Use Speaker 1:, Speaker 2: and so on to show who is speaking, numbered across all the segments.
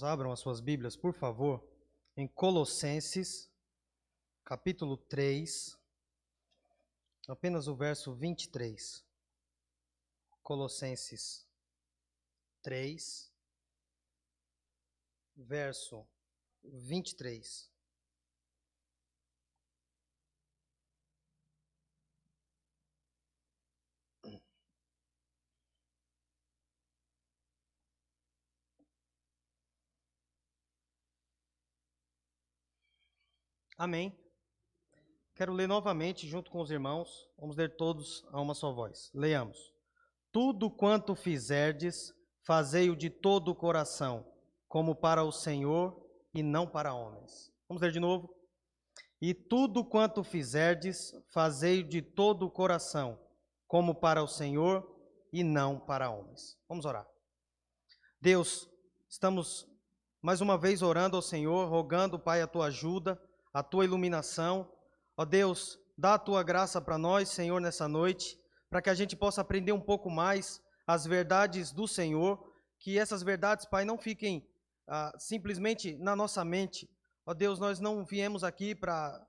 Speaker 1: Abram as suas Bíblias, por favor, em Colossenses, capítulo 3, apenas o verso 23. Colossenses 3, verso 23. Amém. Quero ler novamente junto com os irmãos. Vamos ler todos a uma só voz. Leamos. Tudo quanto fizerdes, fazei-o de todo o coração, como para o Senhor e não para homens. Vamos ler de novo. E tudo quanto fizerdes, fazei-o de todo o coração, como para o Senhor e não para homens. Vamos orar. Deus, estamos mais uma vez orando ao Senhor, rogando, Pai, a Tua ajuda, a Tua iluminação. Ó Deus, dá a Tua graça para nós, Senhor, nessa noite, para que a gente possa aprender um pouco mais as verdades do Senhor, que essas verdades, Pai, não fiquem simplesmente na nossa mente. Ó Deus, nós não viemos aqui para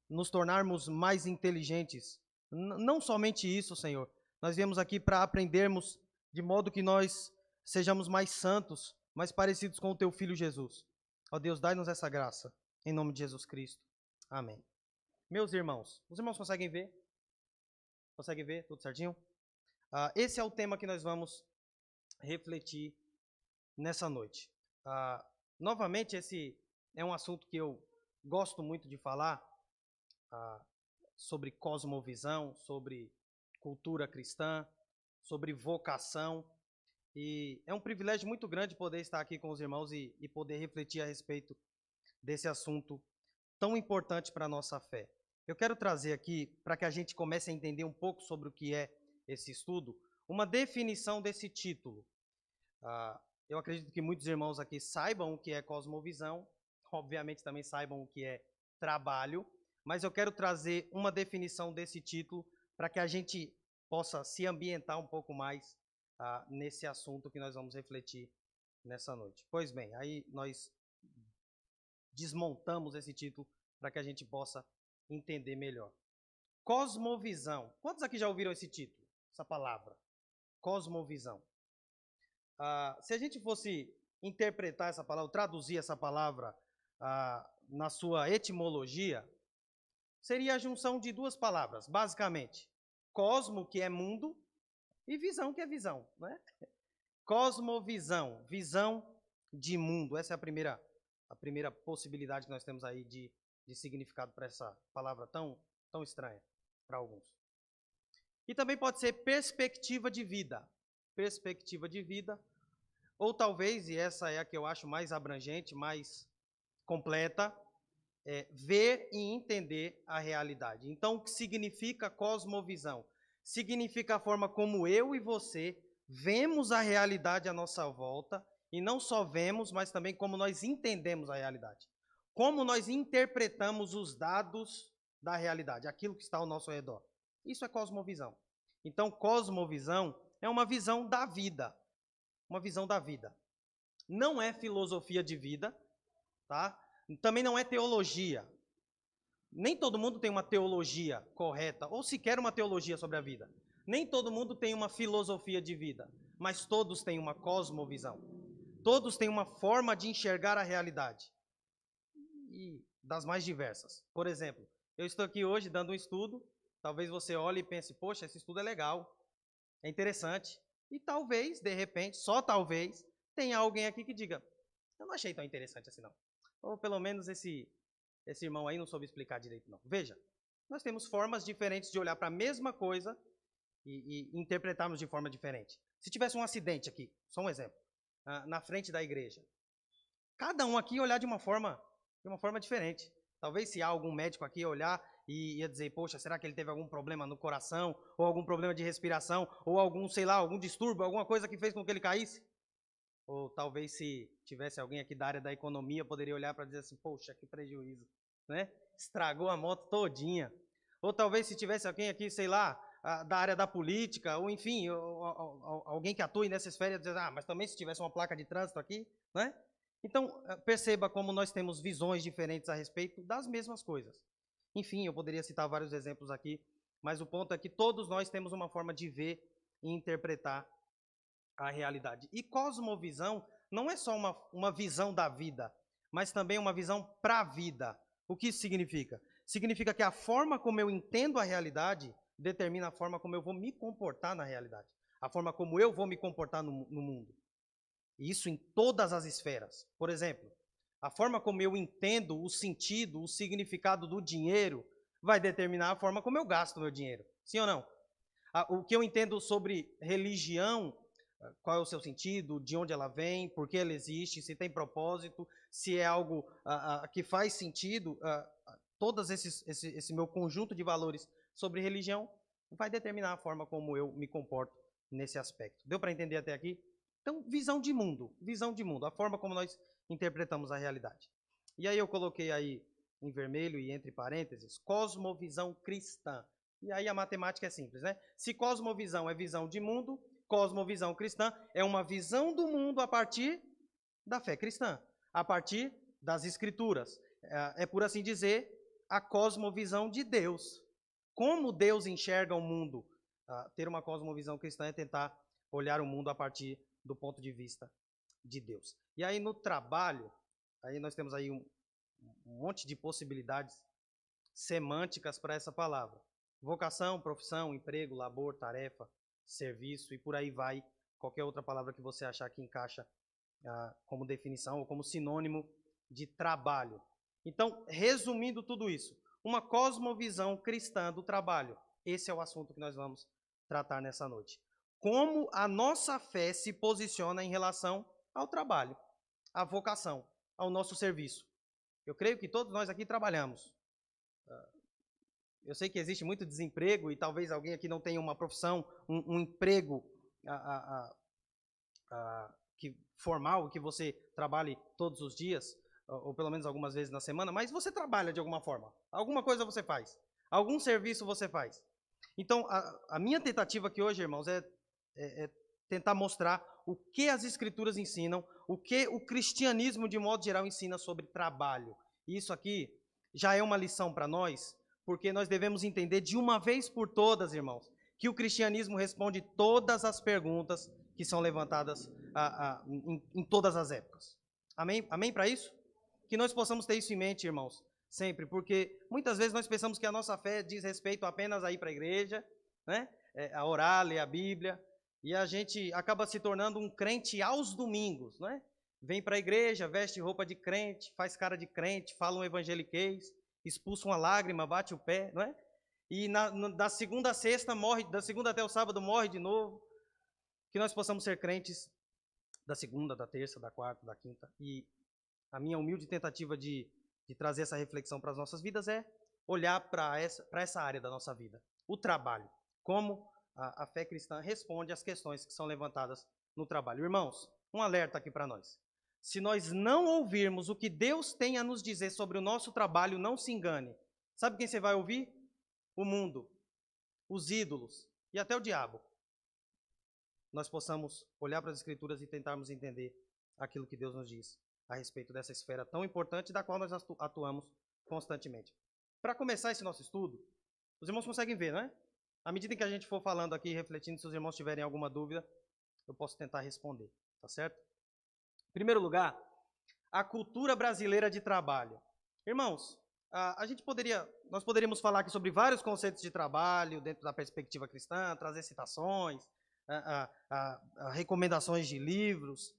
Speaker 1: nos tornarmos mais inteligentes. Não somente isso, Senhor. Nós viemos aqui para aprendermos de modo que nós sejamos mais santos, mais parecidos com o Teu Filho Jesus. Ó Deus, dai-nos essa graça, em nome de Jesus Cristo. Amém. Meus irmãos, os irmãos conseguem ver? Conseguem ver? Tudo certinho? Esse é o tema que nós vamos refletir nessa noite. Novamente, esse é um assunto que eu gosto muito de falar, sobre cosmovisão, sobre cultura cristã, sobre vocação. E é um privilégio muito grande poder estar aqui com os irmãos e poder refletir a respeito desse assunto tão importante para a nossa fé. Eu quero trazer aqui, para que a gente comece a entender um pouco sobre o que é esse estudo, uma definição desse título. Eu acredito que muitos irmãos aqui saibam o que é cosmovisão, obviamente também saibam o que é trabalho, mas eu quero trazer uma definição desse título para que a gente possa se ambientar um pouco mais nesse assunto que nós vamos refletir nessa noite. Pois bem, aí nós desmontamos esse título para que a gente possa entender melhor. Cosmovisão. Quantos aqui já ouviram esse título, essa palavra? Cosmovisão. Se a gente fosse interpretar essa palavra, traduzir essa palavra na sua etimologia, seria a junção de duas palavras, basicamente. Cosmo, que é mundo, e visão, que é visão, né? Cosmovisão, visão de mundo. Essa é a primeira possibilidade que nós temos aí de significado para essa palavra tão estranha para alguns. E também pode ser perspectiva de vida. Perspectiva de vida, ou talvez, e essa é a que eu acho mais abrangente, mais completa, ver e entender a realidade. Então, o que significa cosmovisão? Significa a forma como eu e você vemos a realidade à nossa volta, e não só vemos, mas também como nós entendemos a realidade. Como nós interpretamos os dados da realidade, aquilo que está ao nosso redor. Isso é cosmovisão. Então, cosmovisão é uma visão da vida. Uma visão da vida. Não é filosofia de vida, tá? Também não é teologia. Nem todo mundo tem uma teologia correta, ou sequer uma teologia sobre a vida. Nem todo mundo tem uma filosofia de vida, mas todos têm uma cosmovisão. Todos têm uma forma de enxergar a realidade. E das mais diversas. Por exemplo, eu estou aqui hoje dando um estudo, talvez você olhe e pense, poxa, esse estudo é legal, é interessante. E talvez, de repente, só talvez, tenha alguém aqui que diga, eu não achei tão interessante assim não. Ou pelo menos esse irmão aí não soube explicar direito não. Veja, nós temos formas diferentes de olhar para a mesma coisa e interpretarmos de forma diferente. Se tivesse um acidente aqui, só um exemplo, na frente da igreja, cada um aqui ia olhar de uma forma diferente. Talvez se há algum médico aqui olhar e ia dizer, poxa, será que ele teve algum problema no coração, ou algum problema de respiração, ou algum, sei lá, algum distúrbio, alguma coisa que fez com que ele caísse? Ou talvez se tivesse alguém aqui da área da economia, poderia olhar para dizer assim, poxa, que prejuízo, né? Estragou a moto todinha. Ou talvez se tivesse alguém aqui, sei lá, da área da política, ou enfim, alguém que atue nessa esfera, dizer, mas também se tivesse uma placa de trânsito aqui, né? Então, perceba como nós temos visões diferentes a respeito das mesmas coisas. Enfim, eu poderia citar vários exemplos aqui, mas o ponto é que todos nós temos uma forma de ver e interpretar a realidade. E cosmovisão não é só uma visão da vida, mas também uma visão para a vida. O que isso significa? Significa que a forma como eu entendo a realidade determina a forma como eu vou me comportar na realidade. A forma como eu vou me comportar no mundo. E isso em todas as esferas. Por exemplo, a forma como eu entendo o sentido, o significado do dinheiro vai determinar a forma como eu gasto meu dinheiro. Sim ou não? O que eu entendo sobre religião, qual é o seu sentido, de onde ela vem, por que ela existe, se tem propósito, se é algo que faz sentido, todos esse meu conjunto de valores sobre religião vai determinar a forma como eu me comporto nesse aspecto. Deu para entender até aqui? Então, visão de mundo, a forma como nós interpretamos a realidade. E aí eu coloquei aí em vermelho e entre parênteses, cosmovisão cristã. E aí a matemática é simples, né? Se cosmovisão é visão de mundo, cosmovisão cristã é uma visão do mundo a partir da fé cristã, a partir das escrituras. É por assim dizer, a cosmovisão de Deus. Como Deus enxerga o mundo? Ter uma cosmovisão cristã é tentar olhar o mundo a partir do ponto de vista de Deus. E aí no trabalho, aí nós temos aí um monte de possibilidades semânticas para essa palavra. Vocação, profissão, emprego, labor, tarefa, serviço e por aí vai. Qualquer outra palavra que você achar que encaixa como definição ou como sinônimo de trabalho. Então, resumindo tudo isso, uma cosmovisão cristã do trabalho. Esse é o assunto que nós vamos tratar nessa noite. Como a nossa fé se posiciona em relação ao trabalho, à vocação, ao nosso serviço. Eu creio que todos nós aqui trabalhamos. Eu sei que existe muito desemprego e talvez alguém aqui não tenha uma profissão, um emprego formal, que você trabalhe todos os dias, ou pelo menos algumas vezes na semana, mas você trabalha de alguma forma. Alguma coisa você faz. Algum serviço você faz. Então, a minha tentativa aqui hoje, irmãos, é tentar mostrar o que as Escrituras ensinam, o que o cristianismo, de modo geral, ensina sobre trabalho. E isso aqui já é uma lição para nós, porque nós devemos entender de uma vez por todas, irmãos, que o cristianismo responde todas as perguntas que são levantadas em todas as épocas. Amém? Amém para isso? Que nós possamos ter isso em mente, irmãos, sempre, porque muitas vezes nós pensamos que a nossa fé diz respeito apenas a ir para a igreja, né? A orar, ler a Bíblia, e a gente acaba se tornando um crente aos domingos, não é? Vem para a igreja, veste roupa de crente, faz cara de crente, fala um evangeliquez, expulsa uma lágrima, bate o pé, não é? E da segunda a sexta morre, da segunda até o sábado morre de novo. Que nós possamos ser crentes da segunda, da terça, da quarta, da quinta. E a minha humilde tentativa de trazer essa reflexão para as nossas vidas é olhar para essa área da nossa vida, o trabalho. Como a fé cristã responde às questões que são levantadas no trabalho. Irmãos, um alerta aqui para nós. Se nós não ouvirmos o que Deus tem a nos dizer sobre o nosso trabalho, não se engane. Sabe quem você vai ouvir? O mundo, os ídolos e até o diabo. Nós possamos olhar para as Escrituras e tentarmos entender aquilo que Deus nos diz a respeito dessa esfera tão importante da qual nós atuamos constantemente. Para começar esse nosso estudo, os irmãos conseguem ver, não é? À medida que a gente for falando aqui, refletindo, se os irmãos tiverem alguma dúvida, eu posso tentar responder, tá certo? Em primeiro lugar, a cultura brasileira de trabalho. Irmãos, nós poderíamos falar aqui sobre vários conceitos de trabalho dentro da perspectiva cristã, trazer citações, recomendações de livros,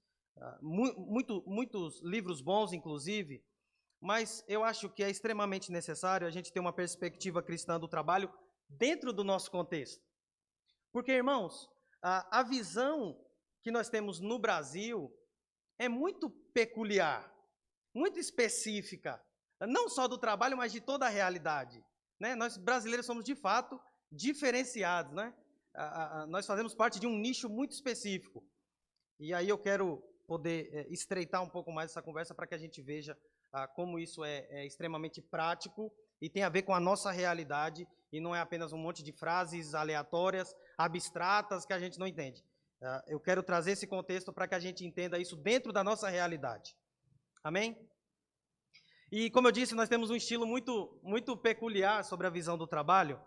Speaker 1: muitos livros bons, inclusive, mas eu acho que é extremamente necessário a gente ter uma perspectiva cristã do trabalho dentro do nosso contexto. Porque, irmãos, a visão que nós temos no Brasil é muito peculiar, muito específica, não só do trabalho, mas de toda a realidade. Né? Nós brasileiros somos, de fato, diferenciados, né? Nós fazemos parte de um nicho muito específico. E aí eu quero poder estreitar um pouco mais essa conversa para que a gente veja como isso é extremamente prático e tem a ver com a nossa realidade e não é apenas um monte de frases aleatórias, abstratas, que a gente não entende. Eu quero trazer esse contexto para que a gente entenda isso dentro da nossa realidade. Amém? E como eu disse, nós temos um estilo muito peculiar sobre a visão do trabalho.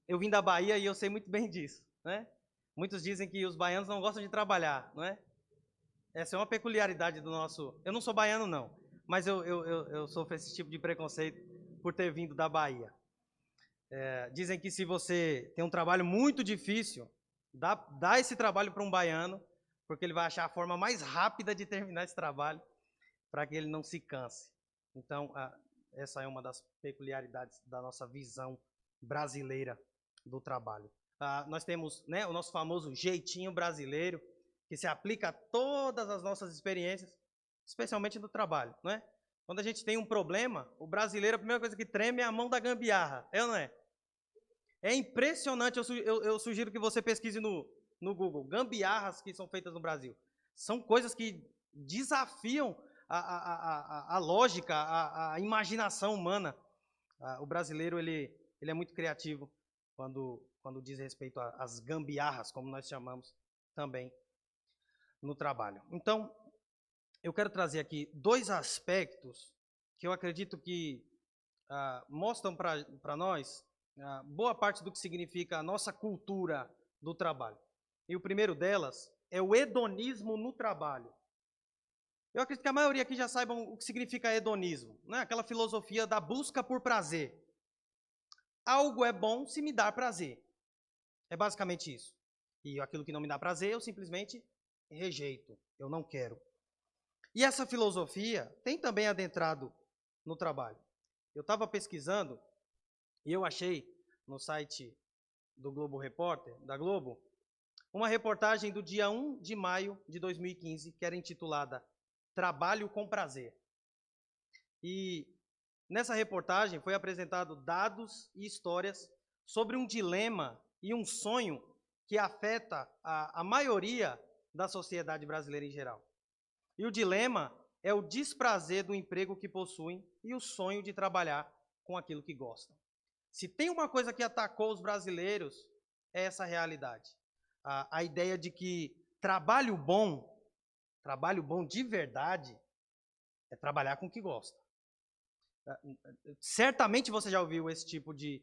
Speaker 1: Eu vim da Bahia e eu sei muito bem disso, né? Muitos dizem que os baianos não gostam de trabalhar, não é? Essa é uma peculiaridade do nosso... Eu não sou baiano, não, mas eu sofro esse tipo de preconceito por ter vindo da Bahia. Dizem que se você tem um trabalho muito difícil, dá esse trabalho para um baiano, porque ele vai achar a forma mais rápida de terminar esse trabalho para que ele não se canse. Então, essa é uma das peculiaridades da nossa visão brasileira do trabalho. Nós temos, né, o nosso famoso jeitinho brasileiro, que se aplica a todas as nossas experiências, especialmente no trabalho, não é? Quando a gente tem um problema, o brasileiro, a primeira coisa que treme é a mão da gambiarra, é ou não é? É impressionante, eu sugiro que você pesquise no Google, gambiarras que são feitas no Brasil. São coisas que desafiam a lógica, a imaginação humana. O brasileiro, ele é muito criativo quando diz respeito às gambiarras, como nós chamamos também no trabalho. Então, eu quero trazer aqui dois aspectos que eu acredito que mostram para nós boa parte do que significa a nossa cultura do trabalho. E o primeiro delas é o hedonismo no trabalho. Eu acredito que a maioria aqui já saibam o que significa hedonismo, né? Aquela filosofia da busca por prazer. Algo é bom se me dá prazer. É basicamente isso. E aquilo que não me dá prazer, eu simplesmente rejeito. Eu não quero. E essa filosofia tem também adentrado no trabalho. Eu estava pesquisando e eu achei no site do Globo Repórter, da Globo, uma reportagem do dia 1 de maio de 2015, que era intitulada Trabalho com Prazer. E nessa reportagem foi apresentado dados e histórias sobre um dilema e um sonho que afeta a maioria da sociedade brasileira em geral. E o dilema é o desprazer do emprego que possuem e o sonho de trabalhar com aquilo que gostam. Se tem uma coisa que atacou os brasileiros, é essa realidade. A ideia de que trabalho bom de verdade, é trabalhar com o que gosta. Certamente você já ouviu esse tipo de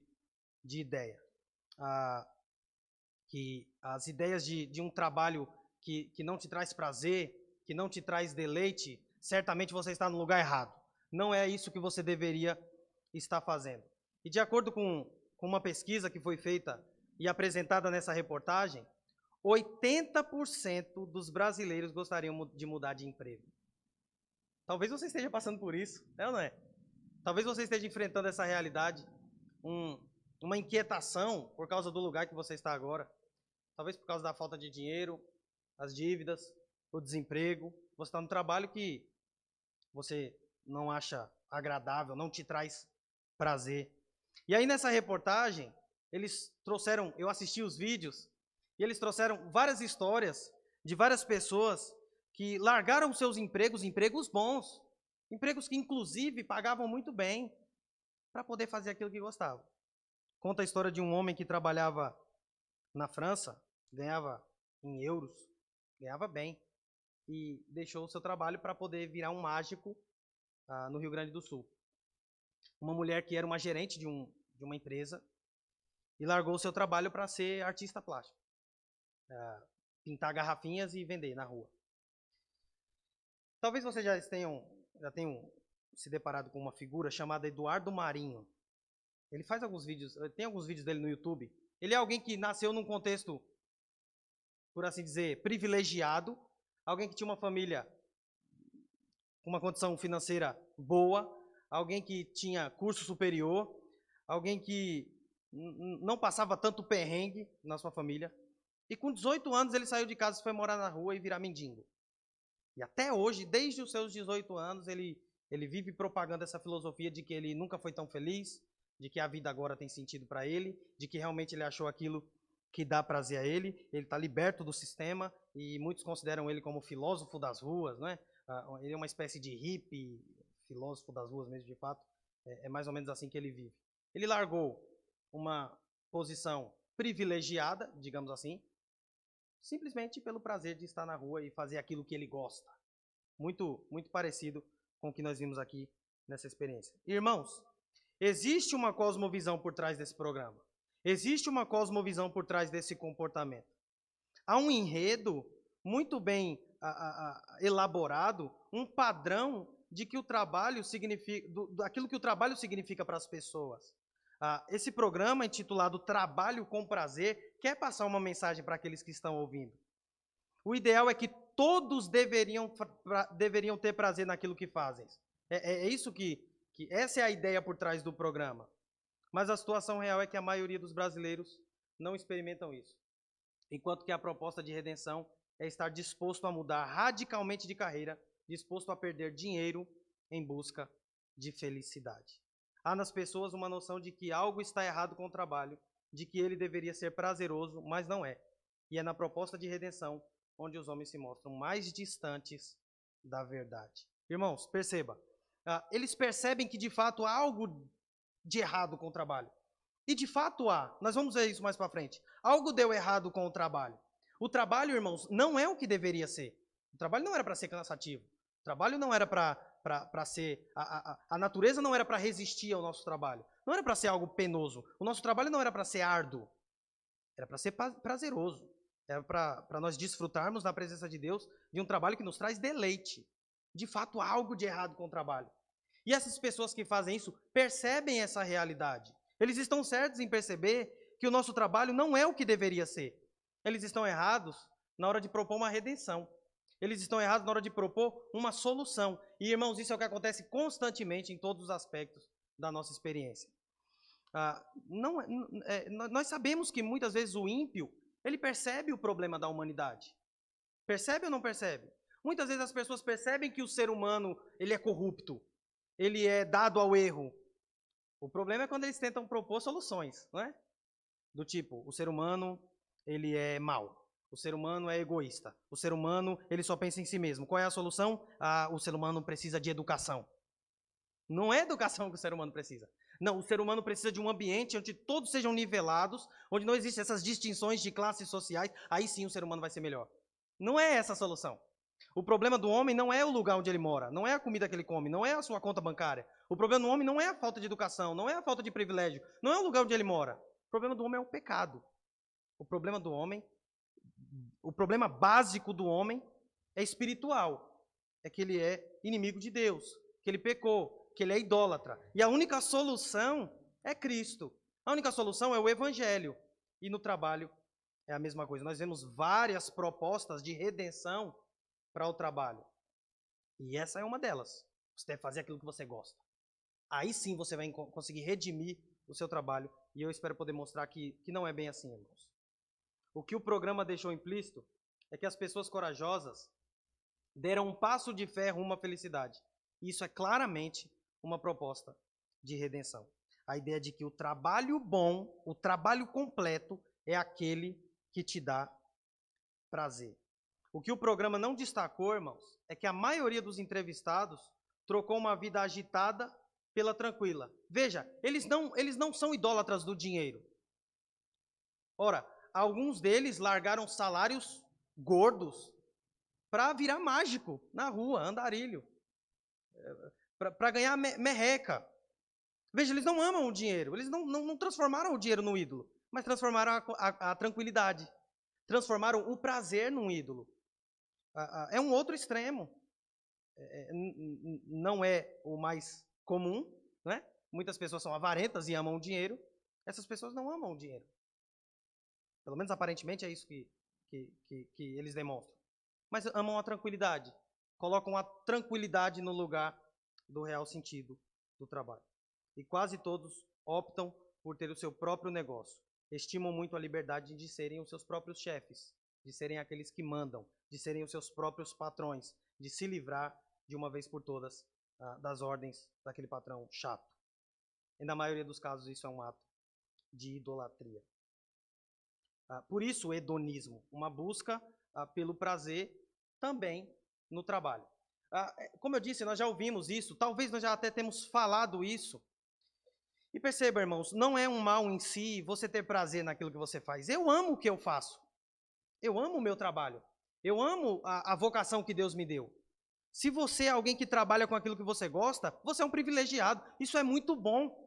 Speaker 1: ideia. Que as ideias de um trabalho que não te traz prazer, que não te traz deleite, certamente você está no lugar errado. Não é isso que você deveria estar fazendo. E de acordo com uma pesquisa que foi feita e apresentada nessa reportagem, 80% dos brasileiros gostariam de mudar de emprego. Talvez você esteja passando por isso, é ou não é? Talvez você esteja enfrentando essa realidade, uma inquietação por causa do lugar que você está agora. Talvez por causa da falta de dinheiro, as dívidas, o desemprego. Você está no trabalho que você não acha agradável, não te traz prazer. E aí nessa reportagem, eles trouxeram, eu assisti os vídeos, e eles trouxeram várias histórias de várias pessoas que largaram seus empregos, empregos bons, empregos que inclusive pagavam muito bem, para poder fazer aquilo que gostavam. Conta a história de um homem que trabalhava na França, ganhava em euros, ganhava bem, e deixou o seu trabalho para poder virar um mágico no Rio Grande do Sul. Uma mulher que era uma gerente de uma empresa e largou o seu trabalho para ser artista plástico. Pintar garrafinhas e vender na rua. Talvez vocês já tenham se deparado com uma figura chamada Eduardo Marinho. Ele faz alguns vídeos, tem alguns vídeos dele no YouTube. Ele é alguém que nasceu num contexto, por assim dizer, privilegiado, alguém que tinha uma família com uma condição financeira boa, alguém que tinha curso superior, alguém que não passava tanto perrengue na sua família. E com 18 anos ele saiu de casa e foi morar na rua e virar mendigo. E até hoje, desde os seus 18 anos, ele vive propagando essa filosofia de que ele nunca foi tão feliz, de que a vida agora tem sentido para ele, de que realmente ele achou aquilo que dá prazer a ele está liberto do sistema, e muitos consideram ele como filósofo das ruas, não é? Ele é uma espécie de hippie, filósofo das ruas mesmo, de fato. É mais ou menos assim que ele vive. Ele largou uma posição privilegiada, digamos assim, simplesmente pelo prazer de estar na rua e fazer aquilo que ele gosta. muito parecido com o que nós vimos aqui nessa experiência. Irmãos, existe uma cosmovisão por trás desse programa. Existe uma cosmovisão por trás desse comportamento. Há um enredo muito bem elaborado, um padrão de que o trabalho significa, daquilo que o trabalho significa para as pessoas. Esse programa, intitulado Trabalho com Prazer, quer passar uma mensagem para aqueles que estão ouvindo. O ideal é que todos deveriam ter prazer naquilo que fazem. É isso que essa é a ideia por trás do programa. Mas a situação real é que a maioria dos brasileiros não experimentam isso. Enquanto que a proposta de redenção é estar disposto a mudar radicalmente de carreira, disposto a perder dinheiro em busca de felicidade. Há nas pessoas uma noção de que algo está errado com o trabalho, de que ele deveria ser prazeroso, mas não é. E é na proposta de redenção onde os homens se mostram mais distantes da verdade. Irmãos, perceba, eles percebem que de fato há algo de errado com o trabalho. E de fato há, nós vamos ver isso mais para frente. Algo deu errado com o trabalho. O trabalho, irmãos, não é o que deveria ser. O trabalho não era para ser cansativo. O trabalho não era para ser... A natureza não era para resistir ao nosso trabalho. Não era para ser algo penoso. O nosso trabalho não era para ser árduo. Era para ser prazeroso. Era para nós desfrutarmos na presença de Deus de um trabalho que nos traz deleite. De fato, há algo de errado com o trabalho. E essas pessoas que fazem isso percebem essa realidade. Eles estão certos em perceber que o nosso trabalho não é o que deveria ser. Eles estão errados na hora de propor uma redenção. Eles estão errados na hora de propor uma solução. E, irmãos, isso é o que acontece constantemente em todos os aspectos da nossa experiência. Nós sabemos que muitas vezes o ímpio, ele percebe o problema da humanidade. Percebe ou não percebe? Muitas vezes as pessoas percebem que o ser humano ele é corrupto, ele é dado ao erro. O problema é quando eles tentam propor soluções, não é? Do tipo, o ser humano ele é mau, o ser humano é egoísta, o ser humano ele só pensa em si mesmo. Qual é a solução? O ser humano precisa de educação. Não é educação que o ser humano precisa. Não, o ser humano precisa de um ambiente onde todos sejam nivelados, onde não existem essas distinções de classes sociais, aí sim o ser humano vai ser melhor. Não é essa a solução. O problema do homem não é o lugar onde ele mora, não é a comida que ele come, não é a sua conta bancária. O problema do homem não é a falta de educação, não é a falta de privilégio, não é o lugar onde ele mora. O problema do homem é o pecado. O problema do homem, o problema básico do homem é espiritual. É que ele é inimigo de Deus, que ele pecou, que ele é idólatra. E a única solução é Cristo. A única solução é o Evangelho. E no trabalho é a mesma coisa. Nós vemos várias propostas de redenção para o trabalho. E essa é uma delas. Você deve fazer aquilo que você gosta. Aí sim você vai conseguir redimir o seu trabalho. E eu espero poder mostrar que não é bem assim, irmãos. O que o programa deixou implícito é que as pessoas corajosas deram um passo de fé rumo à felicidade. E isso é claramente uma proposta de redenção. A ideia de que o trabalho bom, o trabalho completo, é aquele que te dá prazer. O que o programa não destacou, irmãos, é que a maioria dos entrevistados trocou uma vida agitada pela tranquila. Veja, eles não são idólatras do dinheiro. Ora, alguns deles largaram salários gordos para virar mágico na rua, andarilho, para ganhar merreca. Veja, eles não amam o dinheiro, eles não transformaram o dinheiro no ídolo, mas transformaram a tranquilidade, transformaram o prazer num ídolo. É um outro extremo. Não é o mais comum, né? Muitas pessoas são avarentas e amam o dinheiro. Essas pessoas não amam o dinheiro. Pelo menos aparentemente é isso que eles demonstram. Mas amam a tranquilidade. Colocam a tranquilidade no lugar do real sentido do trabalho. E quase todos optam por ter o seu próprio negócio. Estimam muito a liberdade de serem os seus próprios chefes, de serem aqueles que mandam, de serem os seus próprios patrões, de se livrar de uma vez por todas das ordens daquele patrão chato. E na maioria dos casos isso é um ato de idolatria. Por isso o hedonismo, uma busca pelo prazer também no trabalho. Como eu disse, nós já ouvimos isso, talvez nós já até temos falado isso. E perceba, irmãos, não é um mal em si você ter prazer naquilo que você faz. Eu amo o que eu faço. Eu amo o meu trabalho. Eu amo a vocação que Deus me deu. Se você é alguém que trabalha com aquilo que você gosta, você é um privilegiado. Isso é muito bom.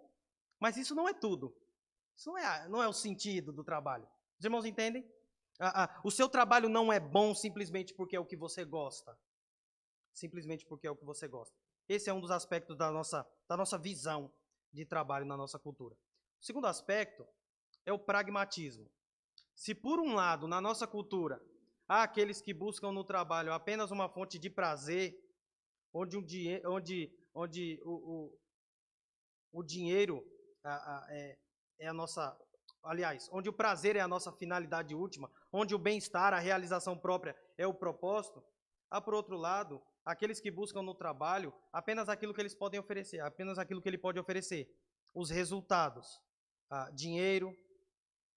Speaker 1: Mas isso não é tudo. Isso não é o sentido do trabalho. Os irmãos entendem? O seu trabalho não é bom simplesmente porque é o que você gosta. Simplesmente porque é o que você gosta. Esse é um dos aspectos da nossa visão de trabalho na nossa cultura. O segundo aspecto é o pragmatismo. Se por um lado, na nossa cultura, há aqueles que buscam no trabalho apenas uma fonte de prazer, onde o dinheiro é a nossa... Aliás, onde o prazer é a nossa finalidade última, onde o bem-estar, a realização própria é o propósito, há, por outro lado, aqueles que buscam no trabalho apenas aquilo que eles podem oferecer, apenas aquilo que ele pode oferecer. Os resultados, dinheiro,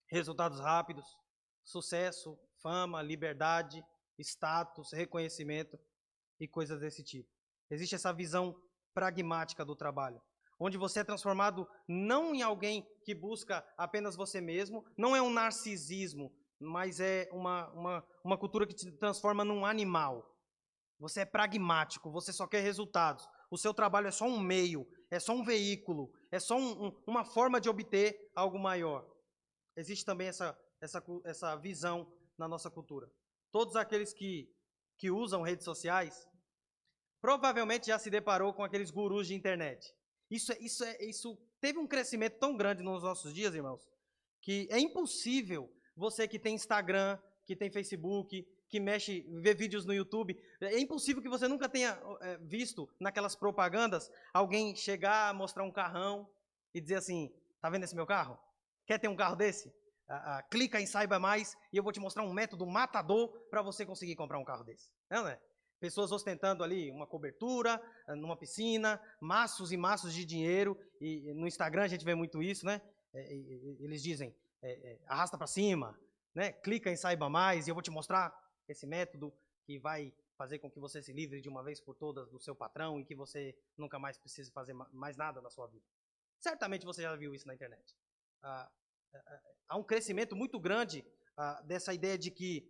Speaker 1: resultados rápidos, sucesso, fama, liberdade, status, reconhecimento e coisas desse tipo. Existe essa visão pragmática do trabalho, onde você é transformado não em alguém que busca apenas você mesmo, não é um narcisismo, mas é uma cultura que te transforma num animal. Você é pragmático, você só quer resultados. O seu trabalho é só um meio, é só um veículo, é só uma forma de obter algo maior. Existe também essa visão na nossa cultura. Todos aqueles que usam redes sociais provavelmente já se deparou com aqueles gurus de internet. Isso teve um crescimento tão grande nos nossos dias, irmãos, que é impossível você que tem Instagram, que tem Facebook, que vê vídeos no YouTube, é impossível que você nunca tenha visto naquelas propagandas alguém chegar, mostrar um carrão e dizer assim, tá vendo esse meu carro? Quer ter um carro desse? Clica em Saiba Mais e eu vou te mostrar um método matador para você conseguir comprar um carro desse. Não é? Pessoas ostentando ali uma cobertura, numa piscina, maços e maços de dinheiro. E no Instagram a gente vê muito isso, né? Eles dizem, arrasta para cima, né? Clica em Saiba Mais e eu vou te mostrar esse método que vai fazer com que você se livre de uma vez por todas do seu patrão e que você nunca mais precise fazer mais nada na sua vida. Certamente você já viu isso na internet. Há um crescimento muito grande dessa ideia de que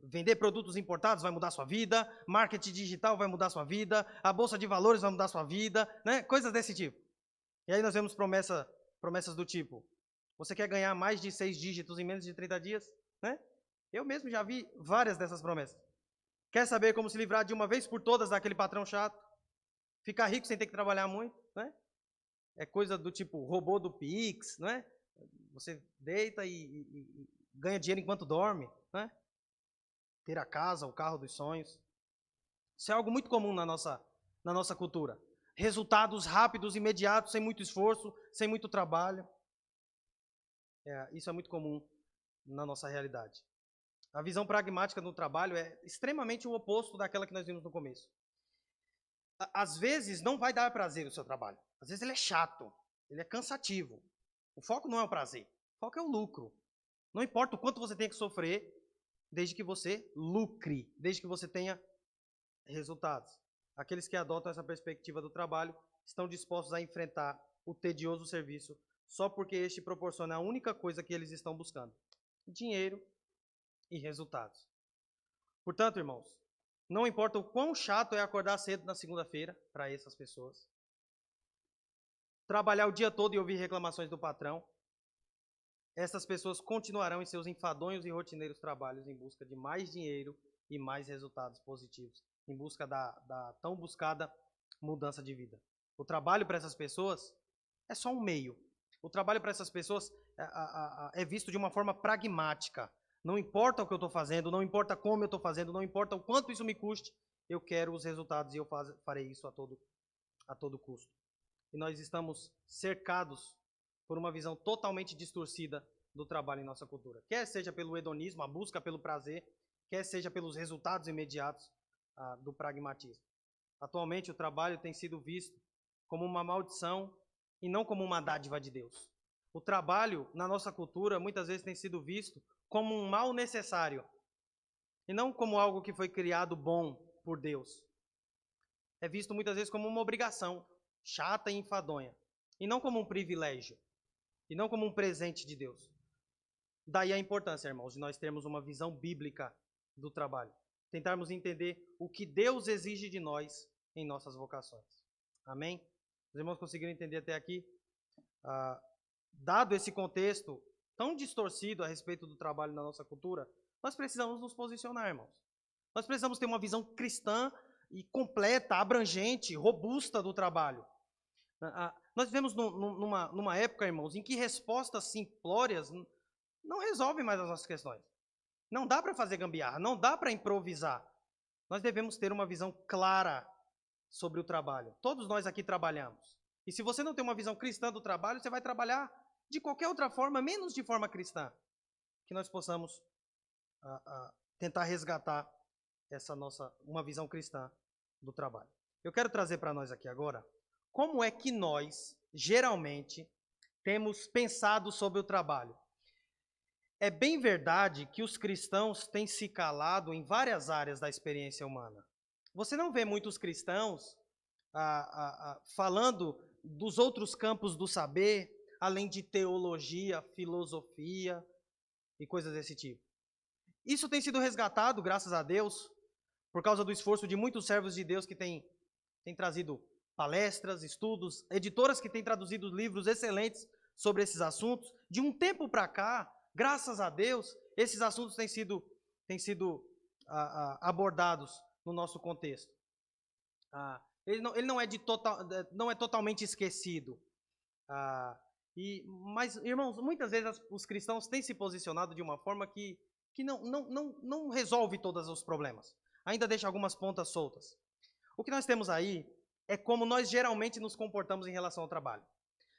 Speaker 1: vender produtos importados vai mudar sua vida, marketing digital vai mudar sua vida, a bolsa de valores vai mudar sua vida, né? Coisas desse tipo. E aí nós vemos promessas do tipo, você quer ganhar mais de 6 dígitos em menos de 30 dias? Né? Eu mesmo já vi várias dessas promessas. Quer saber como se livrar de uma vez por todas daquele patrão chato? Ficar rico sem ter que trabalhar muito? Né? É coisa do tipo robô do Pix, não é? Você deita e ganha dinheiro enquanto dorme, né? Ter a casa, o carro dos sonhos. Isso é algo muito comum na nossa cultura. Resultados rápidos, imediatos, sem muito esforço, sem muito trabalho. Isso é muito comum na nossa realidade. A visão pragmática do trabalho é extremamente o oposto daquela que nós vimos no começo. Às vezes não vai dar prazer o seu trabalho. Às vezes ele é chato, ele é cansativo. O foco não é o prazer, o foco é o lucro. Não importa o quanto você tenha que sofrer, desde que você lucre, desde que você tenha resultados. Aqueles que adotam essa perspectiva do trabalho estão dispostos a enfrentar o tedioso serviço só porque este proporciona a única coisa que eles estão buscando: dinheiro e resultados. Portanto, irmãos, não importa o quão chato é acordar cedo na segunda-feira para essas pessoas, trabalhar o dia todo e ouvir reclamações do patrão, essas pessoas continuarão em seus enfadonhos e rotineiros trabalhos em busca de mais dinheiro e mais resultados positivos, em busca da tão buscada mudança de vida. O trabalho para essas pessoas é só um meio. O trabalho para essas pessoas é visto de uma forma pragmática. Não importa o que eu estou fazendo, não importa como eu estou fazendo, não importa o quanto isso me custe, eu quero os resultados e eu farei isso a todo custo. E nós estamos cercados por uma visão totalmente distorcida do trabalho em nossa cultura. Quer seja pelo hedonismo, a busca pelo prazer, quer seja pelos resultados imediatos do pragmatismo. Atualmente, o trabalho tem sido visto como uma maldição e não como uma dádiva de Deus. O trabalho, na nossa cultura, muitas vezes tem sido visto como um mal necessário e não como algo que foi criado bom por Deus. É visto muitas vezes como uma obrigação, chata e enfadonha, e não como um privilégio, e não como um presente de Deus. Daí a importância, irmãos, de nós termos uma visão bíblica do trabalho. tentarmos entender o que Deus exige de nós em nossas vocações. Amém? Os irmãos conseguiram entender até aqui? Dado esse contexto tão distorcido a respeito do trabalho na nossa cultura, nós precisamos nos posicionar, irmãos. Nós precisamos ter uma visão cristã e completa, abrangente, robusta do trabalho. Nós vivemos numa época, irmãos, em que respostas simplórias não resolvem mais as nossas questões. Não dá para fazer gambiarra, não dá para improvisar. Nós devemos ter uma visão clara sobre o trabalho. Todos nós aqui trabalhamos. E se você não tem uma visão cristã do trabalho, você vai trabalhar de qualquer outra forma, menos de forma cristã. Que nós possamos tentar resgatar uma visão cristã do trabalho. Eu quero trazer para nós aqui agora como é que nós, geralmente, temos pensado sobre o trabalho. É bem verdade que os cristãos têm se calado em várias áreas da experiência humana. Você não vê muitos cristãos falando dos outros campos do saber, além de teologia, filosofia e coisas desse tipo. Isso tem sido resgatado, graças a Deus, por causa do esforço de muitos servos de Deus que têm trazido palestras, estudos, editoras que têm traduzido livros excelentes sobre esses assuntos. De um tempo para cá, graças a Deus, esses assuntos têm sido abordados no nosso contexto. Ele não é totalmente esquecido. Mas, irmãos, muitas vezes os cristãos têm se posicionado de uma forma que não resolve todos os problemas. Ainda deixa algumas pontas soltas. O que nós temos aí é como nós geralmente nos comportamos em relação ao trabalho.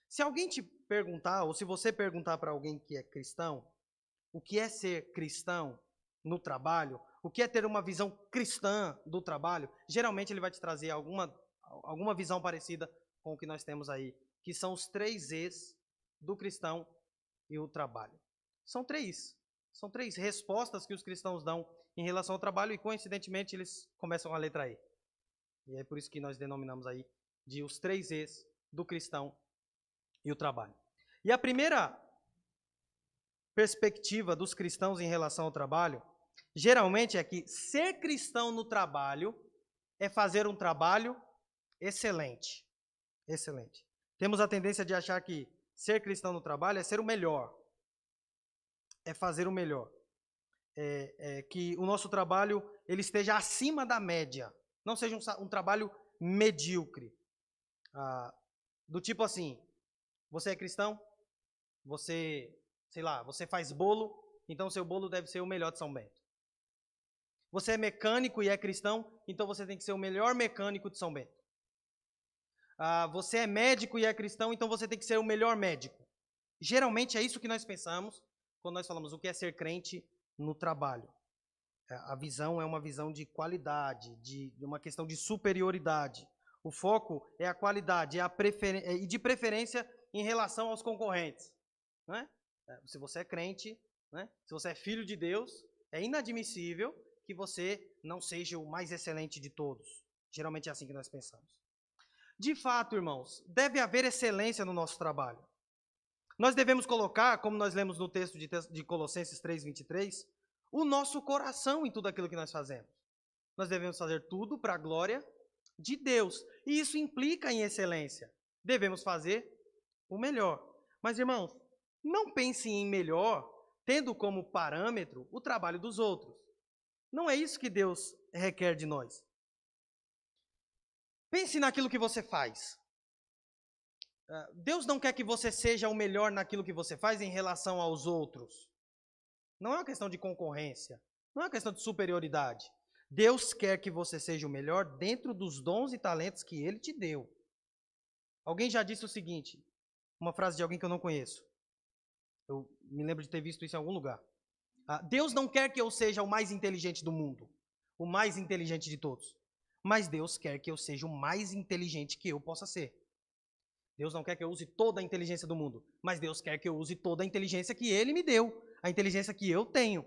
Speaker 1: Se alguém te perguntar, ou se você perguntar para alguém que é cristão, o que é ser cristão no trabalho, o que é ter uma visão cristã do trabalho, geralmente ele vai te trazer alguma visão parecida com o que nós temos aí, que são os 3 E's do cristão e o trabalho. São três respostas que os cristãos dão em relação ao trabalho e, coincidentemente, eles começam a letra E. E é por isso que nós denominamos aí de os 3 E's do cristão e o trabalho. E a primeira perspectiva dos cristãos em relação ao trabalho, geralmente é que ser cristão no trabalho é fazer um trabalho excelente. Excelente. Temos a tendência de achar que ser cristão no trabalho é ser o melhor. É fazer o melhor. Que o nosso trabalho ele esteja acima da média. Não seja um trabalho medíocre. Do tipo assim, você é cristão, você faz bolo, então seu bolo deve ser o melhor de São Bento. Você é mecânico e é cristão, então você tem que ser o melhor mecânico de São Bento. Você é médico e é cristão, então você tem que ser o melhor médico. Geralmente é isso que nós pensamos quando nós falamos o que é ser crente no trabalho. A visão é uma visão de qualidade, de uma questão de superioridade. O foco é a qualidade e de preferência em relação aos concorrentes. Não é? Se você é crente, né? Se você é filho de Deus, é inadmissível que você não seja o mais excelente de todos. Geralmente é assim que nós pensamos. De fato, irmãos, deve haver excelência no nosso trabalho. Nós devemos colocar, como nós lemos no texto de Colossenses 3:23, o nosso coração em tudo aquilo que nós fazemos. Nós devemos fazer tudo para a glória de Deus. E isso implica em excelência. Devemos fazer o melhor. Mas, irmãos, não pensem em melhor tendo como parâmetro o trabalho dos outros. Não é isso que Deus requer de nós. Pense naquilo que você faz. Deus não quer que você seja o melhor naquilo que você faz em relação aos outros. Não é uma questão de concorrência. Não é uma questão de superioridade. Deus quer que você seja o melhor dentro dos dons e talentos que Ele te deu. Alguém já disse o seguinte, uma frase de alguém que eu não conheço. Eu me lembro de ter visto isso em algum lugar. Deus não quer que eu seja o mais inteligente do mundo, o mais inteligente de todos. Mas Deus quer que eu seja o mais inteligente que eu possa ser. Deus não quer que eu use toda a inteligência do mundo, mas Deus quer que eu use toda a inteligência que Ele me deu, a inteligência que eu tenho.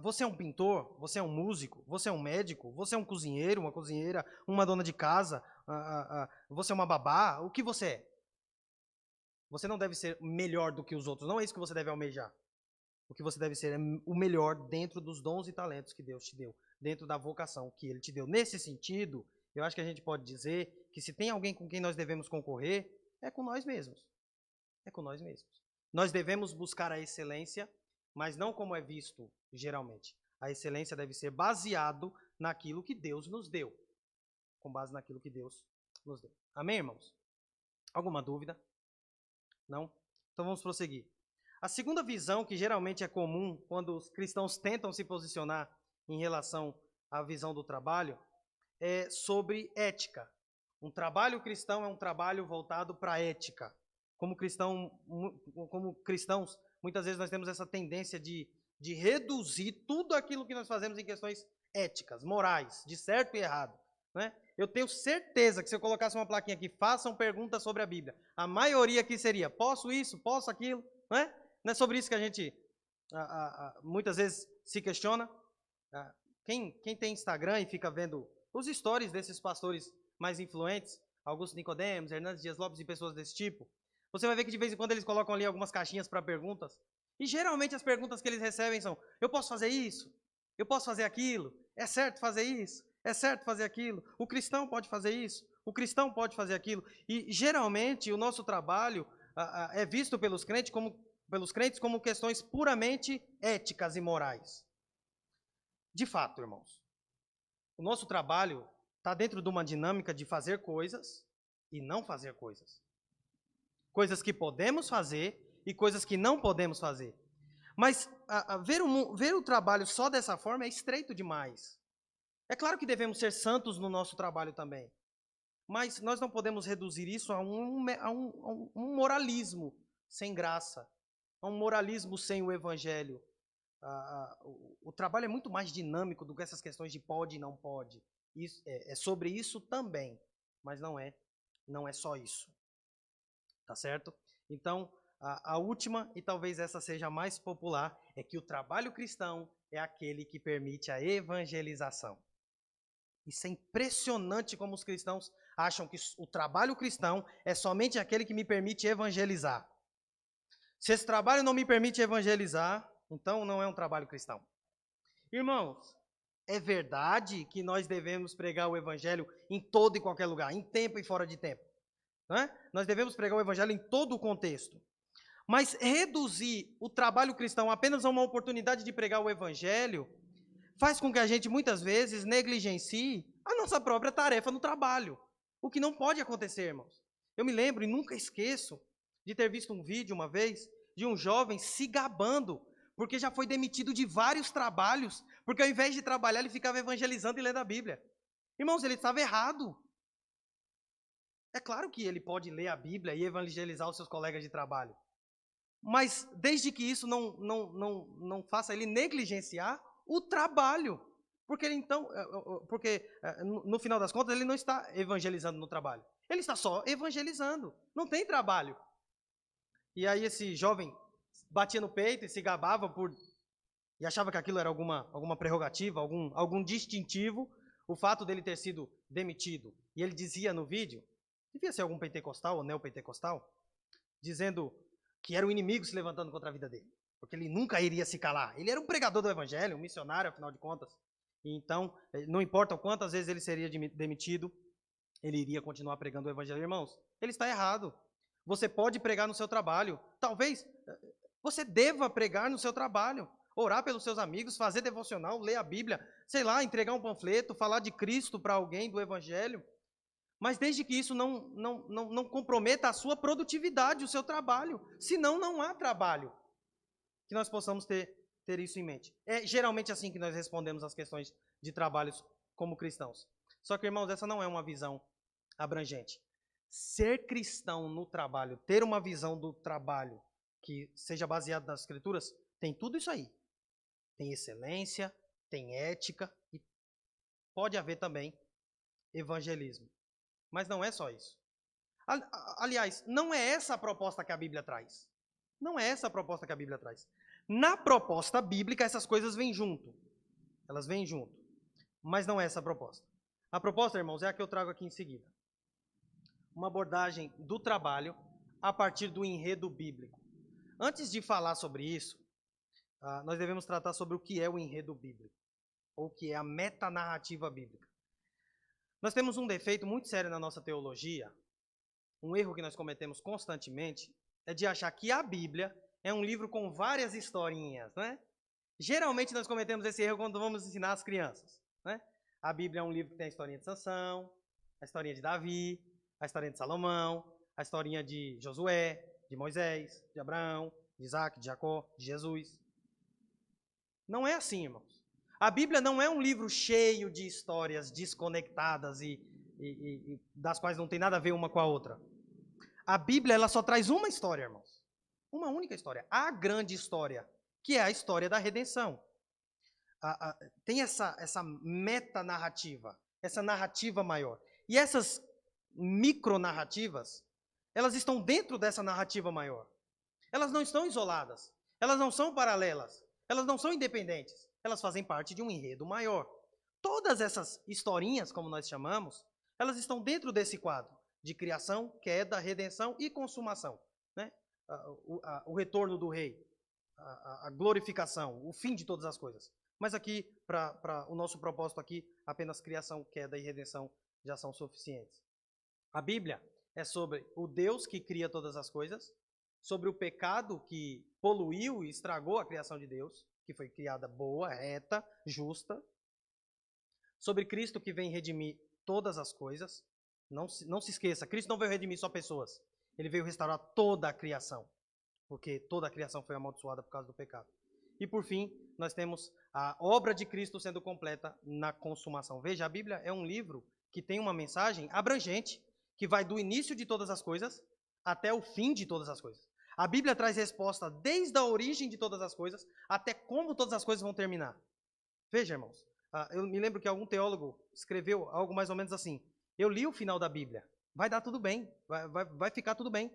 Speaker 1: Você é um pintor, você é um músico, você é um médico, você é um cozinheiro, uma cozinheira, uma dona de casa, você é uma babá, o que você é? Você não deve ser melhor do que os outros, não é isso que você deve almejar. O que você deve ser é o melhor dentro dos dons e talentos que Deus te deu, dentro da vocação que Ele te deu. Nesse sentido, eu acho que a gente pode dizer que se tem alguém com quem nós devemos concorrer, é com nós mesmos. É com nós mesmos. Nós devemos buscar a excelência, mas não como é visto geralmente. A excelência deve ser baseado naquilo que Deus nos deu. Com base naquilo que Deus nos deu. Amém, irmãos? Alguma dúvida? Não? Então vamos prosseguir. A segunda visão, que geralmente é comum quando os cristãos tentam se posicionar em relação à visão do trabalho, é sobre ética. Um trabalho cristão é um trabalho voltado para a ética. Como cristãos, muitas vezes nós temos essa tendência de reduzir tudo aquilo que nós fazemos em questões éticas, morais, de certo e errado. Né? Eu tenho certeza que se eu colocasse uma plaquinha aqui, façam perguntas sobre a Bíblia, a maioria aqui seria, posso isso, posso aquilo, não é? Não é sobre isso que a gente muitas vezes se questiona. Quem tem Instagram e fica vendo os stories desses pastores mais influentes, Augusto Nicodemos, Hernandes Dias Lopes e pessoas desse tipo, você vai ver que de vez em quando eles colocam ali algumas caixinhas para perguntas, e geralmente as perguntas que eles recebem são, eu posso fazer isso? Eu posso fazer aquilo? É certo fazer isso? É certo fazer aquilo? O cristão pode fazer isso? O cristão pode fazer aquilo? E geralmente o nosso trabalho é visto pelos crentes como questões puramente éticas e morais. De fato, irmãos, o nosso trabalho está dentro de uma dinâmica de fazer coisas e não fazer coisas. Coisas que podemos fazer e coisas que não podemos fazer. Mas ver o trabalho só dessa forma é estreito demais. É claro que devemos ser santos no nosso trabalho também. Mas nós não podemos reduzir isso a um moralismo sem graça, a um moralismo sem o evangelho. O trabalho é muito mais dinâmico do que essas questões de pode e não pode. Isso, é sobre isso também, mas não é só isso. Tá certo? Então, a última, e talvez essa seja a mais popular, é que o trabalho cristão é aquele que permite a evangelização. Isso é impressionante como os cristãos acham que o trabalho cristão é somente aquele que me permite evangelizar. Se esse trabalho não me permite evangelizar, então não é um trabalho cristão. Irmãos, é verdade que nós devemos pregar o evangelho em todo e qualquer lugar, em tempo e fora de tempo. Né? Nós devemos pregar o evangelho em todo o contexto. Mas reduzir o trabalho cristão apenas a uma oportunidade de pregar o evangelho faz com que a gente, muitas vezes, negligencie a nossa própria tarefa no trabalho. O que não pode acontecer, irmãos. Eu me lembro e nunca esqueço de ter visto um vídeo uma vez de um jovem se gabando porque já foi demitido de vários trabalhos, porque ao invés de trabalhar ele ficava evangelizando e lendo a Bíblia. Irmãos, ele estava errado. É claro que ele pode ler a Bíblia e evangelizar os seus colegas de trabalho. Mas desde que isso não faça ele negligenciar o trabalho. Porque no final das contas ele não está evangelizando no trabalho. Ele está só evangelizando. Não tem trabalho. E aí esse jovem batia no peito e se gabava e achava que aquilo era alguma prerrogativa, algum distintivo, o fato dele ter sido demitido. E ele dizia no vídeo, devia ser algum pentecostal ou neopentecostal, dizendo que era o inimigo se levantando contra a vida dele, porque ele nunca iria se calar. Ele era um pregador do evangelho, um missionário, afinal de contas. E então, não importa quantas vezes ele seria demitido, ele iria continuar pregando o evangelho. Irmãos, ele está errado. Você pode pregar no seu trabalho. Talvez você deva pregar no seu trabalho. Orar pelos seus amigos, fazer devocional, ler a Bíblia, sei lá, entregar um panfleto, falar de Cristo para alguém do evangelho. Mas desde que isso não comprometa a sua produtividade, o seu trabalho. Senão, não há trabalho. Que nós possamos ter isso em mente. É geralmente assim que nós respondemos às questões de trabalhos como cristãos. Só que, irmãos, essa não é uma visão abrangente. Ser cristão no trabalho, ter uma visão do trabalho que seja baseada nas Escrituras, tem tudo isso aí. Tem excelência, tem ética e pode haver também evangelismo. Mas não é só isso. Aliás, não é essa a proposta que a Bíblia traz. Não é essa a proposta que a Bíblia traz. Na proposta bíblica, essas coisas vêm junto. Elas vêm junto. Mas não é essa a proposta. A proposta, irmãos, é a que eu trago aqui em seguida. Uma abordagem do trabalho a partir do enredo bíblico. Antes de falar sobre isso, nós devemos tratar sobre o que é o enredo bíblico, ou o que é a metanarrativa bíblica. Nós temos um defeito muito sério na nossa teologia, um erro que nós cometemos constantemente, é de achar que a Bíblia é um livro com várias historinhas, né? Geralmente nós cometemos esse erro quando vamos ensinar as crianças, né? A Bíblia é um livro que tem a historinha de Sansão, a historinha de Davi, a historinha de Salomão, a historinha de Josué, de Moisés, de Abraão, de Isaac, de Jacó, de Jesus. Não é assim, irmãos. A Bíblia não é um livro cheio de histórias desconectadas e das quais não tem nada a ver uma com a outra. A Bíblia ela só traz uma história, irmãos. Uma única história. A grande história, que é a história da redenção. Tem essa metanarrativa, essa narrativa maior. E essas micronarrativas, elas estão dentro dessa narrativa maior. Elas não estão isoladas. Elas não são paralelas. Elas não são independentes. Elas fazem parte de um enredo maior. Todas essas historinhas, como nós chamamos, elas estão dentro desse quadro de criação, queda, redenção e consumação. Né? O retorno do rei, a glorificação, o fim de todas as coisas. Mas aqui, para o nosso propósito aqui, apenas criação, queda e redenção já são suficientes. A Bíblia é sobre o Deus que cria todas as coisas, sobre o pecado que poluiu e estragou a criação de Deus, que foi criada boa, reta, justa, sobre Cristo que vem redimir todas as coisas. Não se esqueça, Cristo não veio redimir só pessoas, ele veio restaurar toda a criação, porque toda a criação foi amaldiçoada por causa do pecado. E por fim, nós temos a obra de Cristo sendo completa na consumação. Veja, a Bíblia é um livro que tem uma mensagem abrangente, que vai do início de todas as coisas até o fim de todas as coisas. A Bíblia traz resposta desde a origem de todas as coisas até como todas as coisas vão terminar. Veja, irmãos, eu me lembro que algum teólogo escreveu algo mais ou menos assim: eu li o final da Bíblia, vai dar tudo bem, vai ficar tudo bem,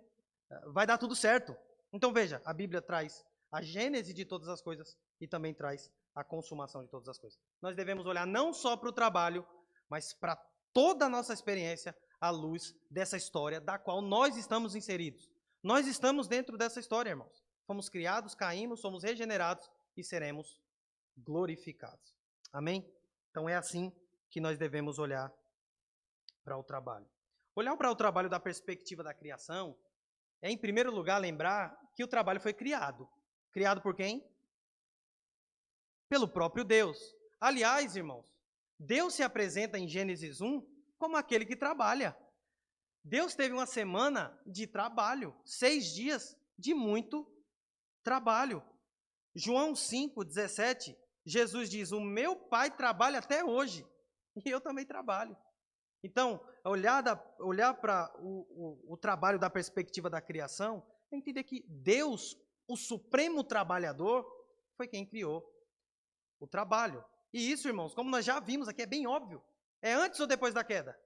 Speaker 1: vai dar tudo certo. Então veja, a Bíblia traz a gênese de todas as coisas e também traz a consumação de todas as coisas. Nós devemos olhar não só para o trabalho, mas para toda a nossa experiência à luz dessa história da qual nós estamos inseridos. Nós estamos dentro dessa história, irmãos. Fomos criados, caímos, somos regenerados e seremos glorificados. Amém? Então é assim que nós devemos olhar para o trabalho. Olhar para o trabalho da perspectiva da criação é, em primeiro lugar, lembrar que o trabalho foi criado. Criado por quem? Pelo próprio Deus. Aliás, irmãos, Deus se apresenta em Gênesis 1 como aquele que trabalha. Deus teve uma semana de trabalho, 6 dias de muito trabalho. João 5:17, Jesus diz: o meu Pai trabalha até hoje, e eu também trabalho. Então, olhar para o trabalho da perspectiva da criação, é entender que Deus, o supremo trabalhador, foi quem criou o trabalho. E isso, irmãos, como nós já vimos aqui, é bem óbvio. É antes ou depois da queda?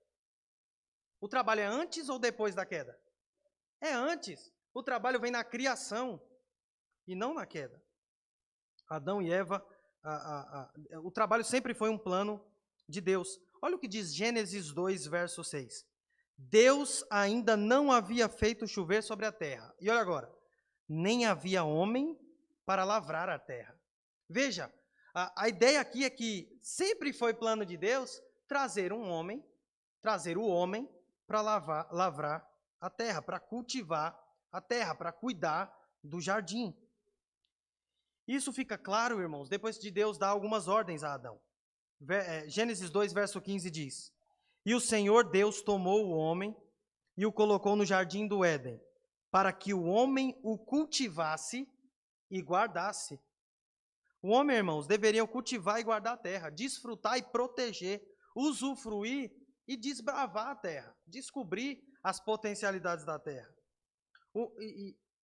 Speaker 1: O trabalho é antes ou depois da queda? É antes. O trabalho vem na criação e não na queda. Adão e Eva, o trabalho sempre foi um plano de Deus. Olha o que diz Gênesis 2, verso 6. Deus ainda não havia feito chover sobre a terra. E olha agora, nem havia homem para lavrar a terra. Veja, a ideia aqui é que sempre foi plano de Deus trazer o homem para lavrar a terra, para cultivar a terra, para cuidar do jardim. Isso fica claro, irmãos, depois de Deus dar algumas ordens a Adão. Gênesis 2, verso 15 diz: e o Senhor Deus tomou o homem e o colocou no jardim do Éden, para que o homem o cultivasse e guardasse. O homem, irmãos, deveria cultivar e guardar a terra, desfrutar e proteger, usufruir e desbravar a terra, descobrir as potencialidades da terra.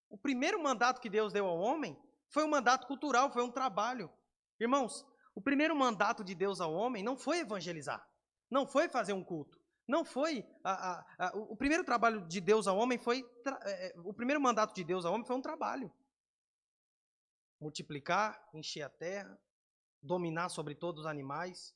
Speaker 1: O primeiro mandato que Deus deu ao homem foi um mandato cultural, foi um trabalho. Irmãos, o primeiro mandato de Deus ao homem não foi evangelizar, não foi fazer um culto, não foi... o primeiro trabalho de Deus ao homem foi... o primeiro mandato de Deus ao homem foi um trabalho. Multiplicar, encher a terra, dominar sobre todos os animais,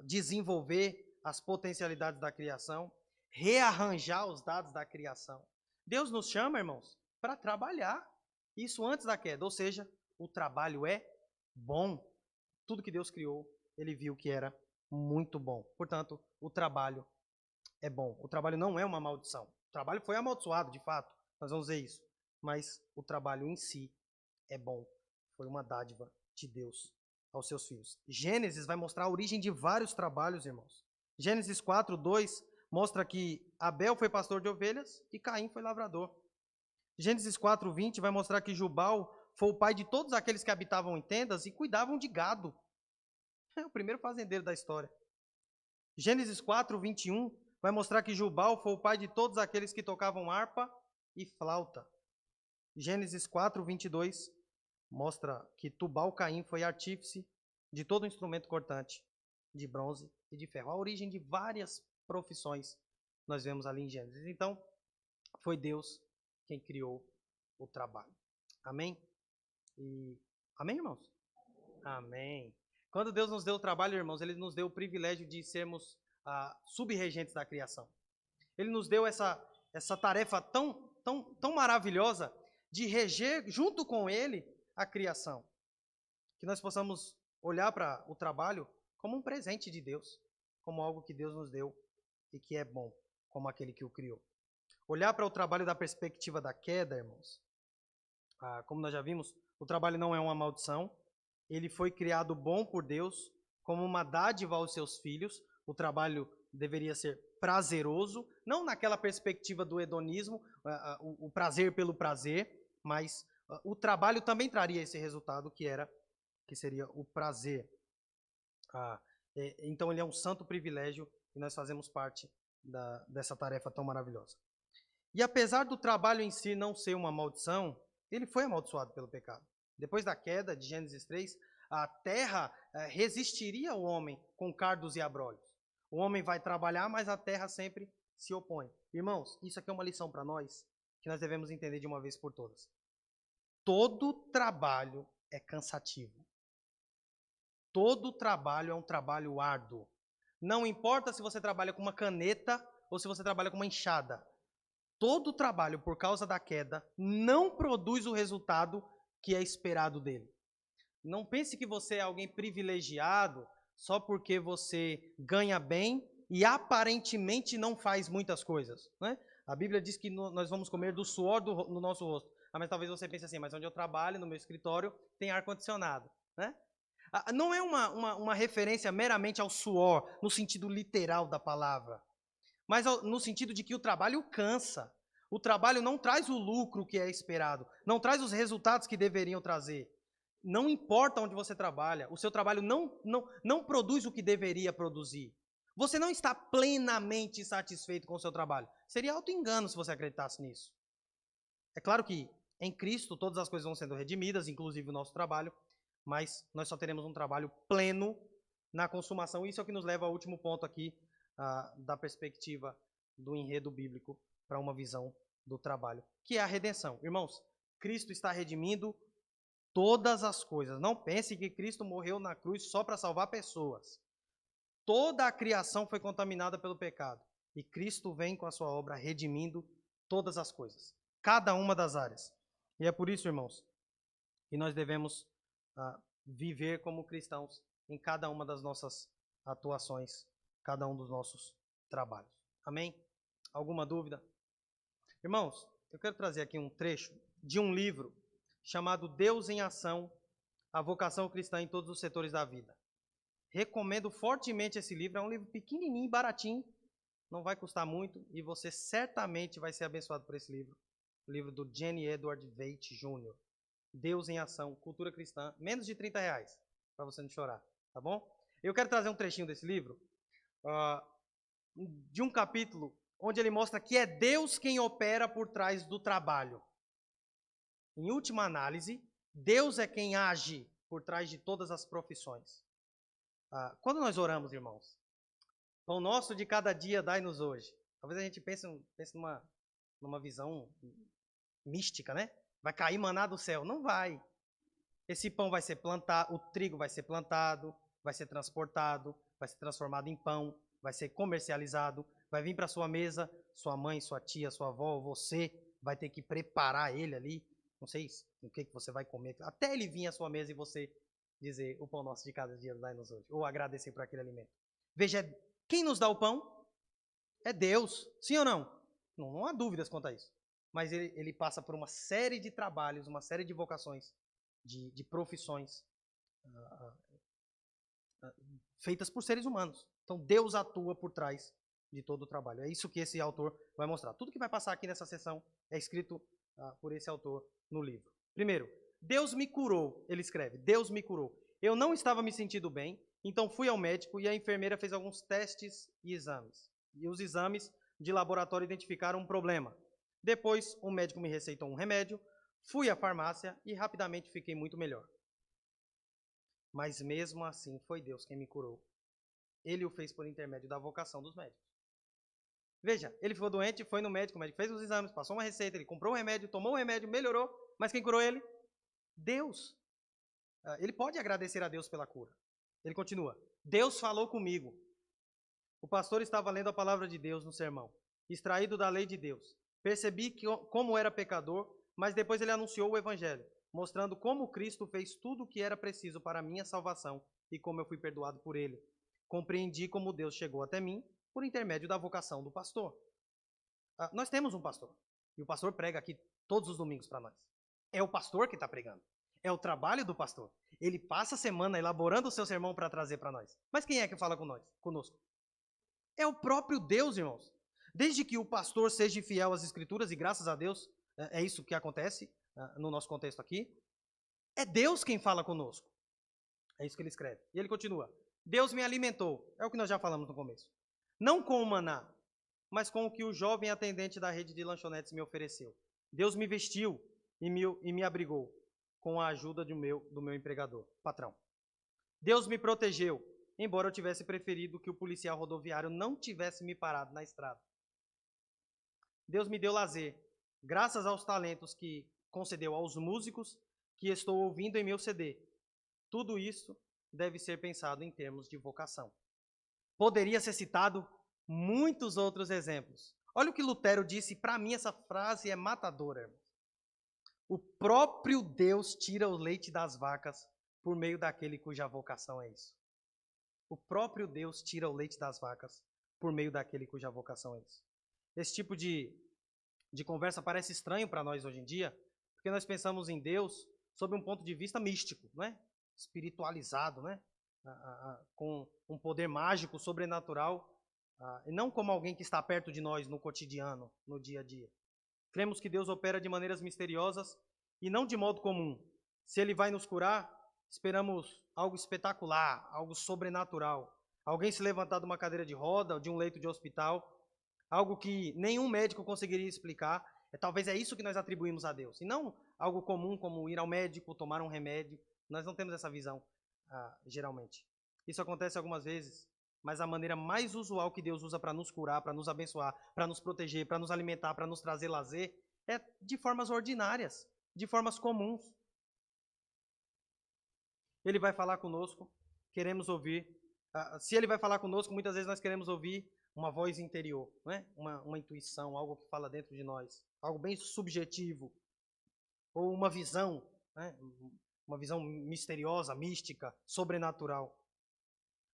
Speaker 1: desenvolver as potencialidades da criação, rearranjar os dados da criação. Deus nos chama, irmãos, para trabalhar. Isso antes da queda, ou seja, o trabalho é bom. Tudo que Deus criou, ele viu que era muito bom. Portanto, o trabalho é bom. O trabalho não é uma maldição. O trabalho foi amaldiçoado, de fato. Nós vamos ver isso. Mas o trabalho em si é bom. Foi uma dádiva de Deus aos seus filhos. Gênesis vai mostrar a origem de vários trabalhos, irmãos. Gênesis 4:2 mostra que Abel foi pastor de ovelhas e Caim foi lavrador. Gênesis 4:20 vai mostrar que Jubal foi o pai de todos aqueles que habitavam em tendas e cuidavam de gado. É o primeiro fazendeiro da história. Gênesis 4:21 vai mostrar que Jubal foi o pai de todos aqueles que tocavam harpa e flauta. Gênesis 4:22 mostra que Tubal-Caim foi artífice de todo instrumento cortante, de bronze e de ferro. A origem de várias profissões nós vemos ali em Gênesis. Então, foi Deus quem criou o trabalho. Amém? Amém, irmãos? Amém. Quando Deus nos deu o trabalho, irmãos, Ele nos deu o privilégio de sermos subregentes da criação. Ele nos deu essa tarefa tão maravilhosa de reger junto com Ele a criação. Que nós possamos olhar para o trabalho como um presente de Deus, como algo que Deus nos deu e que é bom, como aquele que o criou. Olhar para o trabalho da perspectiva da queda, irmãos, como nós já vimos, o trabalho não é uma maldição, ele foi criado bom por Deus, como uma dádiva aos seus filhos. O trabalho deveria ser prazeroso, não naquela perspectiva do hedonismo, o prazer pelo prazer, mas o trabalho também traria esse resultado que seria o prazer. Então ele é um santo privilégio e nós fazemos parte dessa tarefa tão maravilhosa. E apesar do trabalho em si não ser uma maldição, ele foi amaldiçoado pelo pecado. Depois da queda de Gênesis 3, a terra resistiria ao homem com cardos e abrolhos. O homem vai trabalhar, mas a terra sempre se opõe. Irmãos, isso aqui é uma lição para nós, que nós devemos entender de uma vez por todas. Todo trabalho é cansativo. Todo trabalho é um trabalho árduo. Não importa se você trabalha com uma caneta ou se você trabalha com uma enxada. Todo trabalho, por causa da queda, não produz o resultado que é esperado dele. Não pense que você é alguém privilegiado só porque você ganha bem e aparentemente não faz muitas coisas, né? A Bíblia diz que nós vamos comer do suor no nosso rosto. Mas talvez você pense assim, mas onde eu trabalho, no meu escritório, tem ar-condicionado, né? Não é uma referência meramente ao suor, no sentido literal da palavra, mas no sentido de que o trabalho cansa. O trabalho não traz o lucro que é esperado, não traz os resultados que deveriam trazer. Não importa onde você trabalha, o seu trabalho não produz o que deveria produzir. Você não está plenamente satisfeito com o seu trabalho. Seria auto-engano se você acreditasse nisso. É claro que em Cristo todas as coisas vão sendo redimidas, inclusive o nosso trabalho, mas nós só teremos um trabalho pleno na consumação. Isso é o que nos leva ao último ponto aqui, da perspectiva do enredo bíblico para uma visão do trabalho, que é a redenção. Irmãos, Cristo está redimindo todas as coisas. Não pense que Cristo morreu na cruz só para salvar pessoas. Toda a criação foi contaminada pelo pecado. E Cristo vem com a sua obra redimindo todas as coisas. Cada uma das áreas. E é por isso, irmãos, que nós devemos viver como cristãos em cada uma das nossas atuações, cada um dos nossos trabalhos. Amém? Alguma dúvida? Irmãos, eu quero trazer aqui um trecho de um livro chamado Deus em Ação, a vocação cristã em todos os setores da vida. Recomendo fortemente esse livro, é um livro pequenininho, baratinho, não vai custar muito e você certamente vai ser abençoado por esse livro. O livro do Jenny Edward Waite Jr. Deus em Ação, Cultura Cristã, menos de R$30, para você não chorar, tá bom? Eu quero trazer um trechinho desse livro, de um capítulo onde ele mostra que é Deus quem opera por trás do trabalho. Em última análise, Deus é quem age por trás de todas as profissões. Quando nós oramos, irmãos, pão nosso de cada dia dai-nos hoje. Talvez a gente pense numa visão mística, né? Vai cair maná do céu. Não vai. Esse pão vai ser plantado, o trigo vai ser plantado, vai ser transportado, vai ser transformado em pão, vai ser comercializado, vai vir para sua mesa, sua mãe, sua tia, sua avó, você vai ter que preparar ele ali Não sei o que você vai comer. Até ele vir à sua mesa e você dizer o pão nosso de cada dia dai-nos hoje. Ou agradecer por aquele alimento. Veja, quem nos dá o pão é Deus. Sim ou não? Não há dúvidas quanto a isso. Mas ele passa por uma série de trabalhos, uma série de vocações, de profissões feitas por seres humanos. Então Deus atua por trás de todo o trabalho. É isso que esse autor vai mostrar. Tudo que vai passar aqui nessa sessão é escrito por esse autor no livro. Primeiro, Deus me curou, ele escreve, Deus me curou. Eu não estava me sentindo bem, então fui ao médico e a enfermeira fez alguns testes e exames. E os exames de laboratório identificaram um problema. Depois, o médico me receitou um remédio, fui à farmácia e rapidamente fiquei muito melhor. Mas mesmo assim, foi Deus quem me curou. Ele o fez por intermédio da vocação dos médicos. Veja, ele ficou doente, foi no médico, o médico fez os exames, passou uma receita, ele comprou um remédio, tomou o remédio, melhorou, mas quem curou ele? Deus. Ele pode agradecer a Deus pela cura. Ele continua, Deus falou comigo. O pastor estava lendo a palavra de Deus no sermão, extraído da lei de Deus. Percebi como era pecador, mas depois ele anunciou o evangelho, mostrando como Cristo fez tudo o que era preciso para a minha salvação e como eu fui perdoado por ele. Compreendi como Deus chegou até mim por intermédio da vocação do pastor. Nós temos um pastor, e o pastor prega aqui todos os domingos para nós. É o pastor que está pregando. É o trabalho do pastor. Ele passa a semana elaborando o seu sermão para trazer para nós. Mas quem é que fala conosco? É o próprio Deus, irmãos. Desde que o pastor seja fiel às Escrituras, e graças a Deus é isso que acontece no nosso contexto aqui, é Deus quem fala conosco. É isso que ele escreve. E ele continua. Deus me alimentou. É o que nós já falamos no começo. Não com o maná, mas com o que o jovem atendente da rede de lanchonetes me ofereceu. Deus me vestiu e me abrigou com a ajuda do meu empregador, patrão. Deus me protegeu, embora eu tivesse preferido que o policial rodoviário não tivesse me parado na estrada. Deus me deu lazer, graças aos talentos que concedeu aos músicos que estou ouvindo em meu CD. Tudo isso deve ser pensado em termos de vocação. Poderia ser citado muitos outros exemplos. Olha o que Lutero disse, para mim essa frase é matadora, irmãos. O próprio Deus tira o leite das vacas por meio daquele cuja vocação é isso. O próprio Deus tira o leite das vacas por meio daquele cuja vocação é isso. Esse tipo de conversa parece estranho para nós hoje em dia, porque nós pensamos em Deus sob um ponto de vista místico, não é? Espiritualizado, né? Com um poder mágico, sobrenatural, e não como alguém que está perto de nós no cotidiano, no dia a dia. Cremos que Deus opera de maneiras misteriosas e não de modo comum. Se Ele vai nos curar, esperamos algo espetacular, algo sobrenatural. Alguém se levantar de uma cadeira de roda, de um leito de hospital, algo que nenhum médico conseguiria explicar. Talvez é isso que nós atribuímos a Deus. E não algo comum como ir ao médico, tomar um remédio. Nós não temos essa visão, geralmente. Isso acontece algumas vezes, mas a maneira mais usual que Deus usa para nos curar, para nos abençoar, para nos proteger, para nos alimentar, para nos trazer lazer, é de formas ordinárias, de formas comuns. Ele vai falar conosco, queremos ouvir. Se ele vai falar conosco, muitas vezes nós queremos ouvir uma voz interior, não é? Uma intuição, algo que fala dentro de nós, algo bem subjetivo, ou uma visão, né? Uma visão misteriosa, mística, sobrenatural.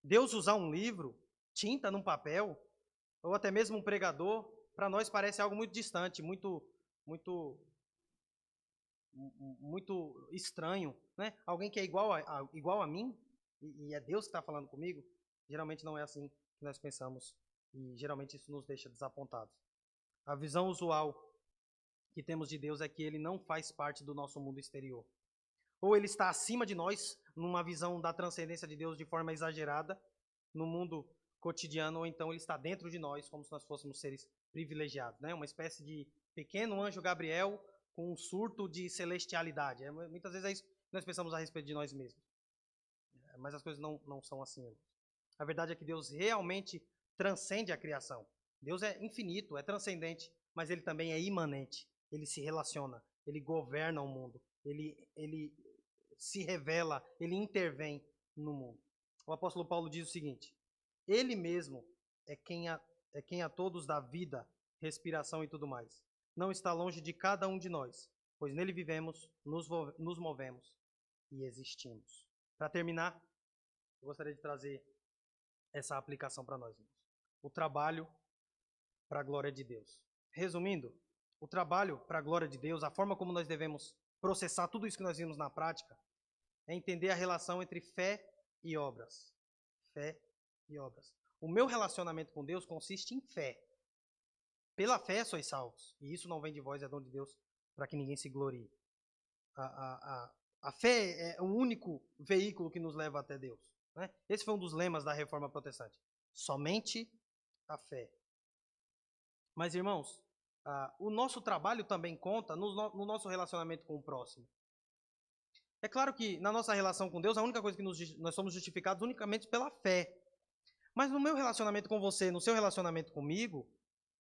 Speaker 1: Deus usar um livro, tinta num papel, ou até mesmo um pregador, para nós parece algo muito distante, muito estranho, né? Alguém que é igual a mim, e é Deus que está falando comigo, geralmente não é assim que nós pensamos, e geralmente isso nos deixa desapontados. A visão usual que temos de Deus é que Ele não faz parte do nosso mundo exterior. Ou Ele está acima de nós, numa visão da transcendência de Deus de forma exagerada, no mundo cotidiano, ou então Ele está dentro de nós, como se nós fôssemos seres privilegiados, né? Uma espécie de pequeno anjo Gabriel com um surto de celestialidade. Muitas vezes é isso que nós pensamos a respeito de nós mesmos. Mas as coisas não são assim. A verdade é que Deus realmente transcende a criação. Deus é infinito, é transcendente, mas Ele também é imanente. Ele se relaciona, Ele governa o mundo, Ele se revela, Ele intervém no mundo. O apóstolo Paulo diz o seguinte: Ele mesmo é quem a todos dá vida, respiração e tudo mais. Não está longe de cada um de nós, pois nele vivemos, nos movemos e existimos. Para terminar, eu gostaria de trazer essa aplicação para nós, irmãos. O trabalho para a glória de Deus. Resumindo, o trabalho para a glória de Deus, a forma como nós devemos processar tudo isso que nós vimos na prática, é entender a relação entre fé e obras. Fé e obras. O meu relacionamento com Deus consiste em fé. Pela fé sois salvos. E isso não vem de vós, é dom de Deus, para que ninguém se glorie. A fé é o único veículo que nos leva até Deus. Né? Esse foi um dos lemas da Reforma Protestante. Somente a fé. Mas, irmãos, o nosso trabalho também conta no nosso relacionamento com o próximo. É claro que na nossa relação com Deus, a única coisa que nós somos justificados unicamente pela fé. Mas no meu relacionamento com você, no seu relacionamento comigo,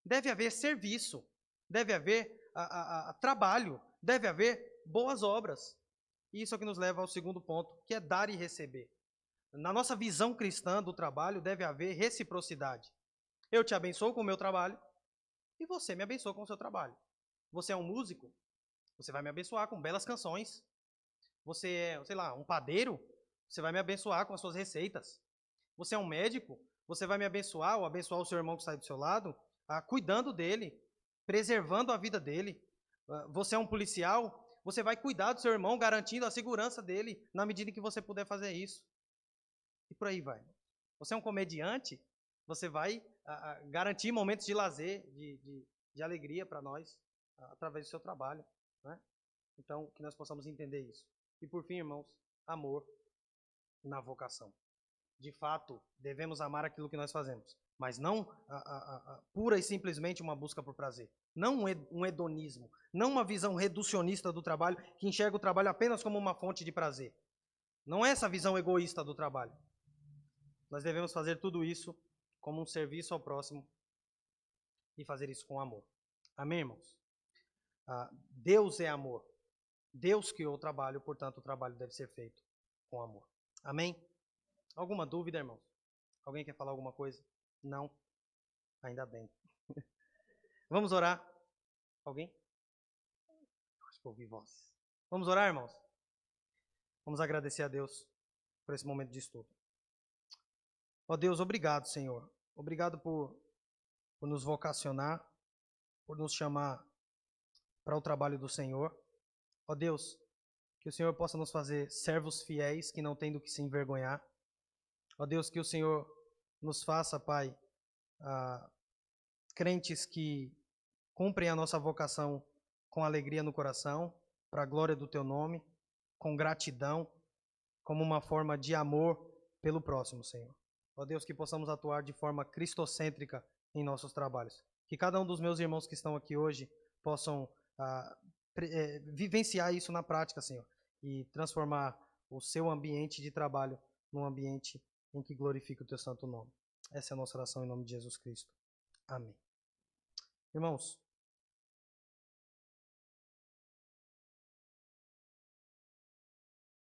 Speaker 1: deve haver serviço, deve haver trabalho, deve haver boas obras. E isso é o que nos leva ao segundo ponto, que é dar e receber. Na nossa visão cristã do trabalho, deve haver reciprocidade. Eu te abençoo com o meu trabalho e você me abençoa com o seu trabalho. Você é um músico, você vai me abençoar com belas canções. Você é, sei lá, um padeiro, você vai me abençoar com as suas receitas. Você é um médico, você vai me abençoar ou abençoar o seu irmão que está aí do seu lado, cuidando dele, preservando a vida dele. Você é um policial, você vai cuidar do seu irmão, garantindo a segurança dele, na medida em que você puder fazer isso. E por aí vai. Você é um comediante, você vai garantir momentos de lazer, de alegria para nós, através do seu trabalho. Né? Então, que nós possamos entender isso. E por fim, irmãos, amor na vocação. De fato, devemos amar aquilo que nós fazemos, mas não pura e simplesmente uma busca por prazer. Não um hedonismo, não uma visão reducionista do trabalho, que enxerga o trabalho apenas como uma fonte de prazer. Não é essa visão egoísta do trabalho. Nós devemos fazer tudo isso como um serviço ao próximo e fazer isso com amor. Amém, irmãos? Deus é amor. Deus criou o trabalho, portanto o trabalho deve ser feito com amor. Amém? Alguma dúvida, irmãos? Alguém quer falar alguma coisa? Não? Ainda bem. Vamos orar? Alguém? Acho que ouvi vozes. Vamos orar, irmãos? Vamos agradecer a Deus por esse momento de estudo. Ó Deus, obrigado, Senhor. Obrigado por nos vocacionar, por nos chamar para o trabalho do Senhor. Ó Deus, que o Senhor possa nos fazer servos fiéis, que não têm do que se envergonhar. Ó Deus, que o Senhor nos faça, Pai, crentes que cumprem a nossa vocação com alegria no coração, para a glória do Teu nome, com gratidão, como uma forma de amor pelo próximo, Senhor. Ó Deus, que possamos atuar de forma cristocêntrica em nossos trabalhos. Que cada um dos meus irmãos que estão aqui hoje possam vivenciar isso na prática, Senhor, e transformar o seu ambiente de trabalho num ambiente em que glorifique o Teu santo nome. Essa é a nossa oração em nome de Jesus Cristo. Amém. Irmãos,